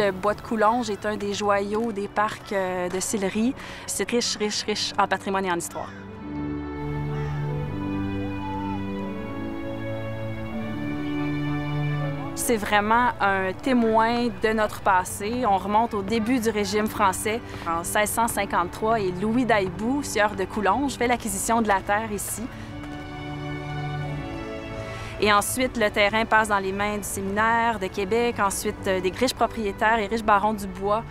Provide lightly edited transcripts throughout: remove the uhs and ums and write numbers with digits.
le bois de Coulonges est un des joyaux des parcs de Sillery. C'est riche, riche, riche en patrimoine et en histoire. C'est vraiment un témoin de notre passé. On remonte au début du régime français. En 1653, et Louis d'Aillebout, sieur de Coulonges, fait l'acquisition de la terre ici. Et ensuite, le terrain passe dans les mains du séminaire de Québec. Ensuite, des riches propriétaires et riches barons du bois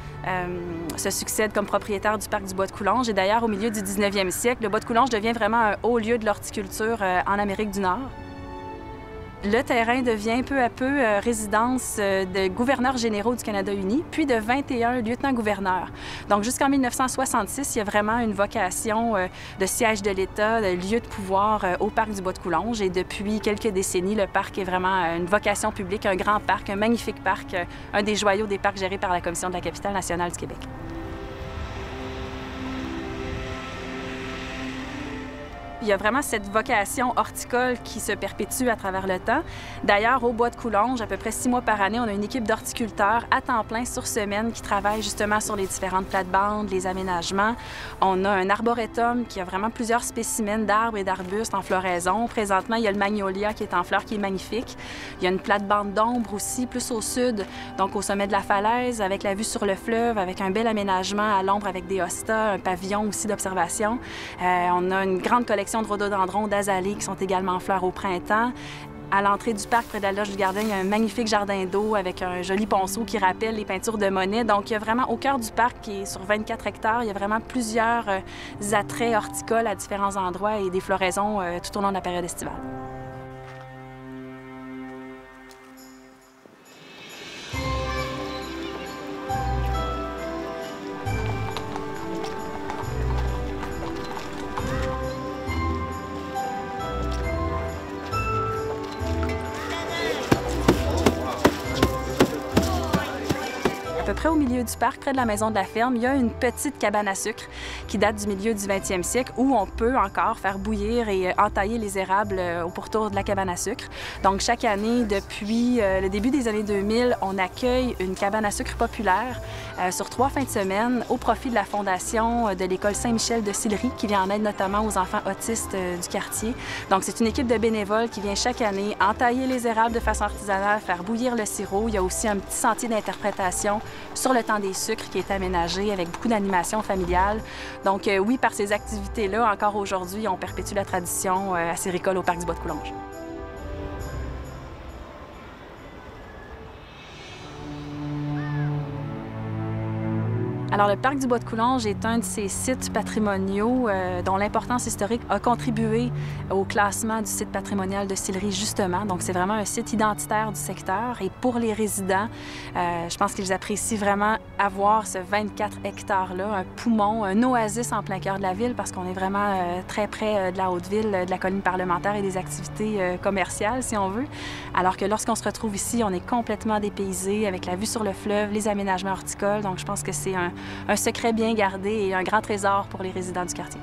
se succèdent comme propriétaires du parc du bois de Coulonges. Et d'ailleurs, au milieu du 19e siècle, le bois de Coulonges devient vraiment un haut lieu de l'horticulture en Amérique du Nord. Le terrain devient peu à peu résidence de gouverneurs généraux du Canada uni, puis de 21 lieutenants-gouverneurs. Donc jusqu'en 1966, il y a vraiment une vocation de siège de l'État, de lieu de pouvoir au parc du bois de Coulonges. Et depuis quelques décennies, le parc est vraiment une vocation publique, un grand parc, un magnifique parc, un des joyaux des parcs gérés par la Commission de la capitale nationale du Québec. Il y a vraiment cette vocation horticole qui se perpétue à travers le temps. D'ailleurs, au bois de Coulonges, à peu près 6 mois par année, on a une équipe d'horticulteurs à temps plein sur semaine qui travaille justement sur les différentes plates-bandes, les aménagements. On a un arboretum qui a vraiment plusieurs spécimens d'arbres et d'arbustes en floraison. Présentement, il y a le magnolia qui est en fleurs, qui est magnifique. Il y a une plate-bande d'ombre aussi, plus au sud, donc au sommet de la falaise, avec la vue sur le fleuve, avec un bel aménagement à l'ombre avec des hostas, un pavillon aussi d'observation. On a une grande collection de rhododendrons, d'azalées qui sont également en fleurs au printemps. À l'entrée du parc, près de la loge du gardien, il y a un magnifique jardin d'eau avec un joli ponceau qui rappelle les peintures de Monet. Donc, il y a vraiment, au cœur du parc, qui est sur 24 hectares, il y a vraiment plusieurs attraits horticoles à différents endroits et des floraisons tout au long de la période estivale. À peu près au milieu du parc, près de la maison de la ferme, il y a une petite cabane à sucre qui date du milieu du 20e siècle où on peut encore faire bouillir et entailler les érables au pourtour de la cabane à sucre. Donc chaque année, depuis le début des années 2000, on accueille une cabane à sucre populaire sur 3 fins de semaine au profit de la fondation de l'école Saint-Michel de Sillery qui vient en aide notamment aux enfants autistes du quartier. Donc c'est une équipe de bénévoles qui vient chaque année entailler les érables de façon artisanale, faire bouillir le sirop. Il y a aussi un petit sentier d'interprétation sur le temps des sucres qui est aménagé avec beaucoup d'animation familiale. Donc oui, par ces activités-là, encore aujourd'hui, on perpétue la tradition acéricole au parc du bois de Coulonges. Alors, le parc du bois de Coulonges est un de ces sites patrimoniaux dont l'importance historique a contribué au classement du site patrimonial de Sillery, justement. Donc, c'est vraiment un site identitaire du secteur. Et pour les résidents, je pense qu'ils apprécient vraiment avoir ce 24 hectares-là, un poumon, un oasis en plein cœur de la ville, parce qu'on est vraiment très près de la Haute-Ville, de la colline parlementaire et des activités commerciales, si on veut. Alors que lorsqu'on se retrouve ici, on est complètement dépaysé avec la vue sur le fleuve, les aménagements horticoles. Donc, je pense que c'est un secret bien gardé et un grand trésor pour les résidents du quartier.